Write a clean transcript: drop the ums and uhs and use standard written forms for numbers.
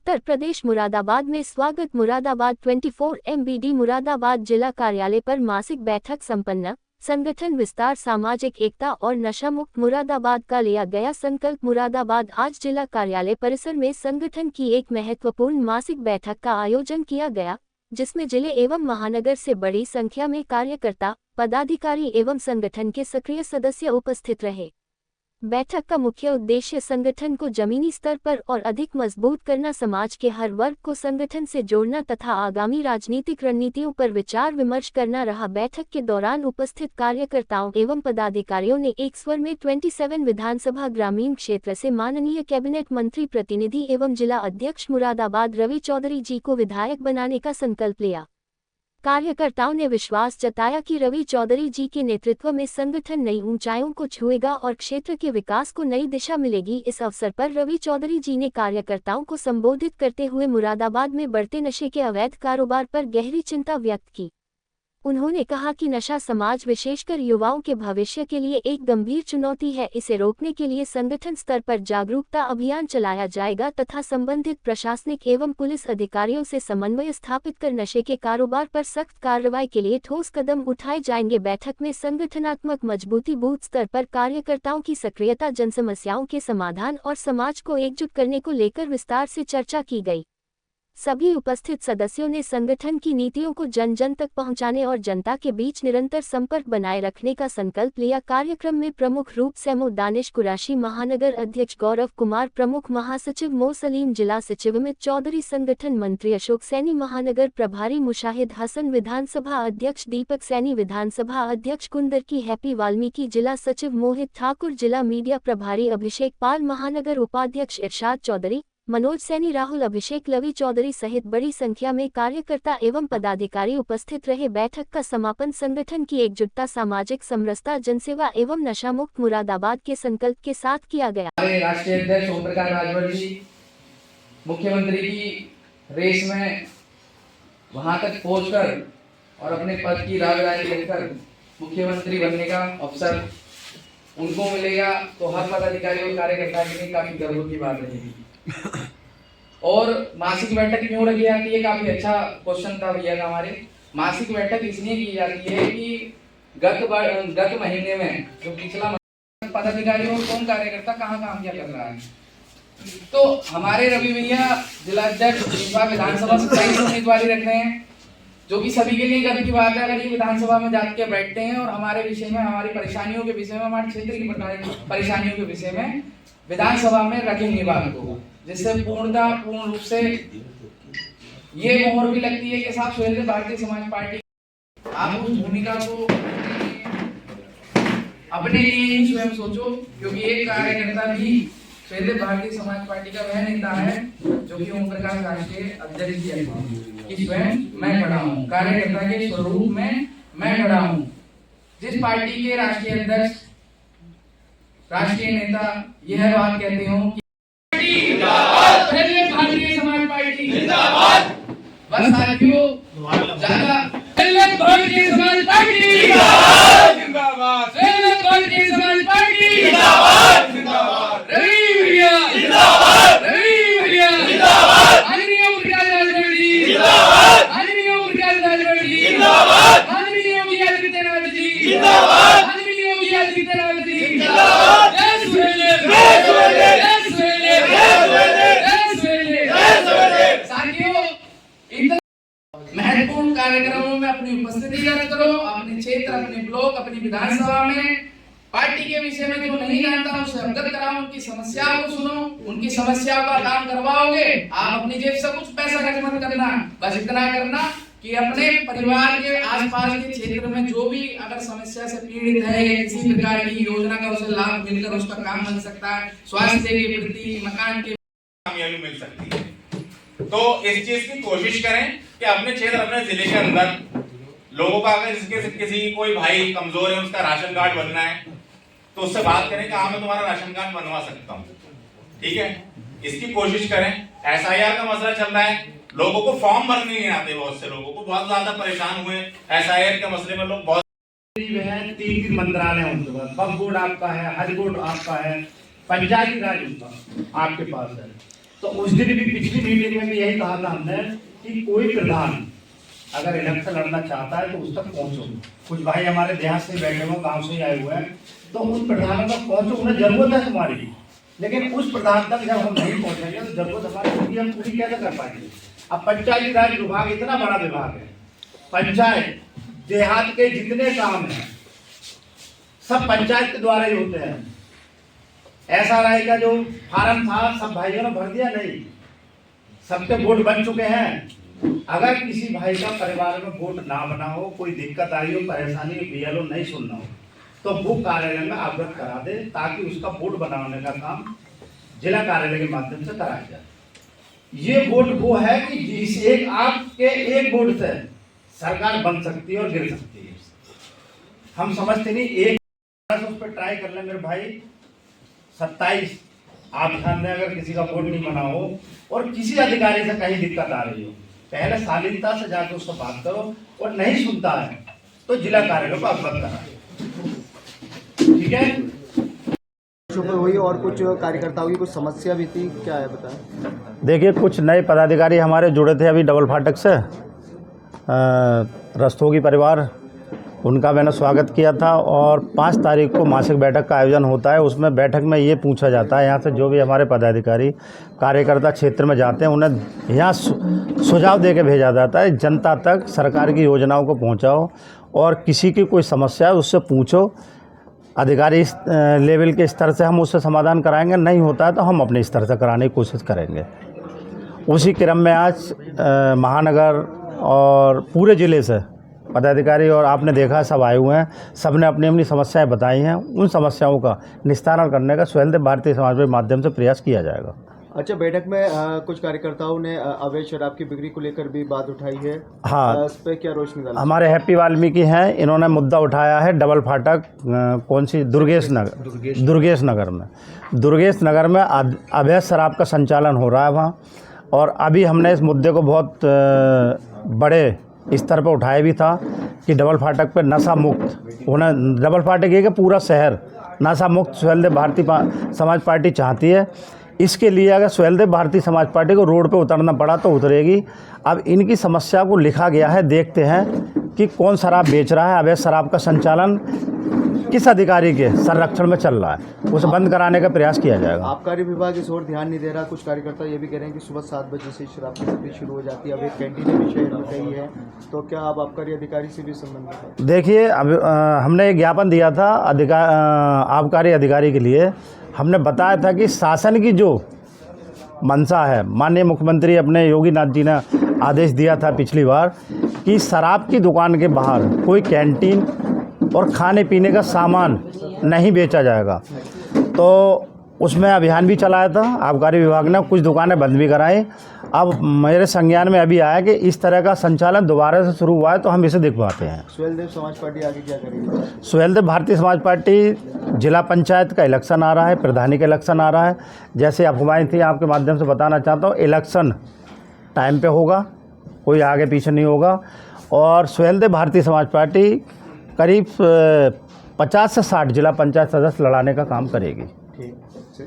उत्तर प्रदेश मुरादाबाद में स्वागत। मुरादाबाद 24 MBD मुरादाबाद जिला कार्यालय पर मासिक बैठक संपन्न। संगठन विस्तार, सामाजिक एकता और नशा मुक्त मुरादाबाद का लिया गया संकल्प। मुरादाबाद आज जिला कार्यालय परिसर में संगठन की एक महत्वपूर्ण मासिक बैठक का आयोजन किया गया, जिसमें जिले एवं महानगर से बड़ी संख्या में कार्यकर्ता, पदाधिकारी एवं संगठन के सक्रिय सदस्य उपस्थित रहे। बैठक का मुख्य उद्देश्य संगठन को जमीनी स्तर पर और अधिक मजबूत करना, समाज के हर वर्ग को संगठन से जोड़ना तथा आगामी राजनीतिक रणनीतियों पर विचार विमर्श करना रहा। बैठक के दौरान उपस्थित कार्यकर्ताओं एवं पदाधिकारियों ने एक स्वर में 27 विधानसभा ग्रामीण क्षेत्र से माननीय कैबिनेट मंत्री, प्रतिनिधि एवं जिला अध्यक्ष मुरादाबाद रवि चौधरी जी को विधायक बनाने का संकल्प लिया। कार्यकर्ताओं ने विश्वास जताया कि रवि चौधरी जी के नेतृत्व में संगठन नई ऊंचाइयों को छुएगा और क्षेत्र के विकास को नई दिशा मिलेगी। इस अवसर पर रवि चौधरी जी ने कार्यकर्ताओं को संबोधित करते हुए मुरादाबाद में बढ़ते नशे के अवैध कारोबार पर गहरी चिंता व्यक्त की। उन्होंने कहा कि नशा समाज, विशेषकर युवाओं के भविष्य के लिए एक गंभीर चुनौती है। इसे रोकने के लिए संगठन स्तर पर जागरूकता अभियान चलाया जाएगा तथा संबंधित प्रशासनिक एवं पुलिस अधिकारियों से समन्वय स्थापित कर नशे के कारोबार पर सख्त कार्रवाई के लिए ठोस कदम उठाए जाएंगे। बैठक में संगठनात्मक मजबूती, बूथ स्तर पर कार्यकर्ताओं की सक्रियता, जनसमस्याओं के समाधान और समाज को एकजुट करने को लेकर विस्तार से चर्चा की गई। सभी उपस्थित सदस्यों ने संगठन की नीतियों को जन जन तक पहुंचाने और जनता के बीच निरंतर संपर्क बनाए रखने का संकल्प लिया। कार्यक्रम में प्रमुख रूप से दानिश कुरैशी, महानगर अध्यक्ष गौरव कुमार, प्रमुख महासचिव मो सलीम, जिला सचिव अमित चौधरी, संगठन मंत्री अशोक सैनी, महानगर प्रभारी मुशाहिद हसन, विधानसभा अध्यक्ष दीपक सैनी, विधानसभा अध्यक्ष कुंदर की हैप्पी वाल्मीकि, जिला सचिव मोहित ठाकुर, जिला मीडिया प्रभारी अभिषेक पाल, महानगर उपाध्यक्ष इरशाद चौधरी, मनोज सैनी, राहुल, अभिषेक, लवी चौधरी सहित बड़ी संख्या में कार्यकर्ता एवं पदाधिकारी उपस्थित रहे। बैठक का समापन संगठन की एकजुटता, सामाजिक समरसता, जनसेवा एवं नशा मुक्त मुरादाबाद के संकल्प के साथ किया गया। राष्ट्रीय अध्यक्ष ओम प्रकाश राजभर जी मुख्यमंत्री की रेस में वहां तक पहुंचकर और अपने पद की राजधानी लेकर मुख्यमंत्री बनने का अवसर उनको मिलेगा, तो हर पदाधिकारी और कार्यकर्ता के लिए काफी गर्व की बात रहेगी। और मासिक बैठक क्यों रखी जाती है, काफी अच्छा क्वेश्चन था भैया का। हमारे मासिक बैठक इसलिए की जाती है कि गत महीने में जो पिछला पदाधिकारी और कौन कार्यकर्ता कहाँ काम क्या कर रहा है, तो हमारे रवि भैया जिला अध्यक्ष विधानसभा से 23 उम्मीदवारी रख रहे हैं, जो कि सभी के लिए गर्व की बात है। अगर ये विधानसभा में जाके बैठते हैं और हमारे विषय में, हमारी परेशानियों के विषय में, हमारे क्षेत्र की परेशानियों के विषय में विधानसभा में रखेंगे बात को, जिससे पूर्ण रूप से ये मोहर भी लगती है कि साहब स्वयं भारतीय समाज पार्टी आप उस भूमिका को अपने लिए ही स्वयं सोचो, क्योंकि एक कार्यकर्ता भी स्वयं भारतीय समाज पार्टी का वह नेता है जो कि ओम प्रकाश राष्ट्रीय अध्यक्ष जी है कि स्वयं मैं खड़ा हूँ, कार्यकर्ता के स्वरूप में मैं खड़ा हूँ। जिस पार्टी के राष्ट्रीय अध्यक्ष, राष्ट्रीय नेता यह बात कहते हो कि भारतीय समाज पार्टी जिंदाबाद, बस साथियों ज्यादा भारतीय समाज पार्टी जिंदाबाद, भारतीय समाज पार्टी जिंदाबाद, रवि भैया जिंदाबाद, रवि भैया जिंदाबाद, आदरणीय मुखिया राजभर जी जिंदाबाद, आदरणीय मुखिया राजभर जी जिंदाबाद, आदरणीय मुखिया आदित्यनाथ जी जिंदाबाद, आदरणीय मुखिया आदित्यनाथ जी जिंदाबाद। महत्वपूर्ण कार्यक्रमों में अपनी उपस्थिति दर्ज करो, अपने क्षेत्र, अपने ब्लॉक, अपनी विधानसभा में पार्टी के विषय में जो नहीं जानता उसे अवगत कराओ, उनकी समस्याओं को सुनो, उनकी समस्याओं का काम करवाओगे। आप अपनी जेब से कुछ पैसा खर्च मत करना, बस इतना करना कि अपने परिवार के आसपास के क्षेत्र में जो भी अगर समस्या से पीड़ित है या किसी प्रकार की योजना का उसे लाभ मिलकर उसका काम बन सकता है, स्वास्थ्य के प्रति, मकान की कामयाबी मिल सकती है, तो इस चीज की कोशिश करें कि अपने क्षेत्र, अपने जिले के अंदर लोगों का, अगर किसी कोई भाई कमजोर है, उसका राशन कार्ड बनना है, तो उससे बात करें कि हाँ मैं तुम्हारा राशन कार्ड बनवा सकता हूँ, ठीक है, इसकी कोशिश करें। SIR का मसला चल रहा है, लोगों को फॉर्म भरने नहीं आते, बहुत से लोगों को बहुत ज्यादा परेशान हुए SIR के मसले में लोग बहुत। 3 मंत्रालय उनके पास, वक्फ बोर्ड आपका है, हज बोर्ड आपका है, पंचायती राज आपके पास है, तो उस दिन भी पिछली मीटिंग में भी यही कहा था हमने कि कोई प्रधान अगर इलेक्शन लड़ना चाहता है तो उस तक पहुंचो। कुछ भाई हमारे देहात से बैठे हुए, गांव से ही आए हुए हैं, तो उन प्रधानों तक पहुंचो, उन्हें जरूरत है तुम्हारी। लेकिन उस प्रधान तक जब हम नहीं पहुंचेंगे तो जरूरत हमारी होगी, हम पूरी कैसे कर पाएंगे। अब पंचायती राज विभाग इतना बड़ा विभाग है, पंचायत देहात के जितने काम हैं सब पंचायत के द्वारा ही होते हैं। SRI का जो फार्म था सब भाइयों ने भर दिया, नहीं सबके वोट बन चुके हैं। अगर किसी भाई का परिवार में वोट ना बना हो, कोई दिक्कत आई हो, परेशानी हो, BLO नहीं सुनना हो, तो वो कार्यालय में अवगत करा दे, ताकि उसका वोट बनाने का काम जिला कार्यालय के माध्यम से कराया जाए। ये वोट वो है कि जिस एक आपके एक वोट से सरकार बन सकती है और गिर सकती है। हम समझते नहीं, एक उस पर ट्राई कर ले मेरे भाई। 27 आप ध्यान दें, अगर किसी का वोट नहीं बना हो और किसी अधिकारी से कहीं दिक्कत आ रही हो, पहले शालीनता से जाकर उससे बात करो, और नहीं सुनता है तो जिला कार्यालय को अवगत कराए, ठीक है। हुई और कुछ कार्यकर्ताओं की कुछ समस्या भी थी, क्या है बताएं। देखिए, कुछ नए पदाधिकारी हमारे जुड़े थे अभी डबल फाटक से, रस्तोगी परिवार, उनका मैंने स्वागत किया था। और 5 तारीख को मासिक बैठक का आयोजन होता है। उसमें बैठक में ये पूछा जाता है, यहाँ से जो भी हमारे पदाधिकारी कार्यकर्ता क्षेत्र में जाते हैं उन्हें यहाँ सुझाव दे के भेजा जाता है, जनता तक सरकार की योजनाओं को पहुँचाओ, और किसी की कोई समस्या है उससे पूछो। अधिकारी लेवल के स्तर से हम उससे समाधान कराएंगे, नहीं होता है तो हम अपने स्तर से कराने की कोशिश करेंगे। उसी क्रम में आज महानगर और पूरे ज़िले से पदाधिकारी, और आपने देखा सब आए हुए हैं, सब ने अपनी अपनी समस्याएं बताई हैं। उन समस्याओं का निस्तारण करने का सुहेलदेव भारतीय समाज के माध्यम से प्रयास किया जाएगा। अच्छा, बैठक में कुछ कार्यकर्ताओं ने अवैध शराब की बिक्री को लेकर भी बात उठाई है। हाँ, इस पर क्या रोशनी डाली। हमारे हैप्पी वाल्मीकि हैं, इन्होंने मुद्दा उठाया है डबल फाटक, कौन सी दुर्गेश नगर में अवैध शराब का संचालन हो रहा है वहाँ। और अभी हमने इस मुद्दे को बहुत बड़े स्तर पर उठाया भी था कि डबल फाटक पर नशा मुक्त होना। डबल फाटक ये कि पूरा शहर नशा मुक्त सुहेलदेव भारतीय समाज पार्टी चाहती है। इसके लिए अगर सुहेलदेव भारतीय समाज पार्टी को रोड पे उतरना पड़ा तो उतरेगी। अब इनकी समस्या को लिखा गया है, देखते हैं कि कौन शराब बेच रहा है, अवैध शराब का संचालन किस अधिकारी के संरक्षण में चल रहा है, उसे बंद कराने का प्रयास किया जाएगा। आबकारी विभाग इस ओर ध्यान नहीं दे रहा। कुछ कार्यकर्ता ये भी कह रहे हैं कि सुबह 7 बजे से शराब की बिक्री शुरू हो जाती है। अब एक कैंटीन भी शहर में कही है, तो क्या आप आबकारी अधिकारी से भी संबंधित है? देखिए, अब हमने एक ज्ञापन दिया था आबकारी अधिकारी के लिए। हमने बताया था कि शासन की जो मंशा है, माननीय मुख्यमंत्री अपने योगी नाथ जी ने आदेश दिया था पिछली बार कि शराब की दुकान के बाहर कोई कैंटीन और खाने पीने का सामान नहीं बेचा जाएगा। तो उसमें अभियान भी चलाया था आबकारी विभाग ने, कुछ दुकानें बंद भी कराई। अब मेरे संज्ञान में अभी आया कि इस तरह का संचालन दोबारा से शुरू हुआ है, तो हम इसे दिखवाते हैं। सुहेलदेव समाज पार्टी आगे क्या करेगी? सुहेलदेव भारतीय समाज पार्टी, जिला पंचायत का इलेक्शन आ रहा है, प्रधानी का इलेक्शन आ रहा है। जैसे अफवाहें थी, आपके माध्यम से बताना चाहता हूँ, इलेक्शन टाइम पे होगा, कोई आगे पीछे नहीं होगा। और सुहेलदेव भारतीय समाज पार्टी करीब 50 से 60 जिला पंचायत सदस्य लड़ाने का काम करेगी। ठीक है।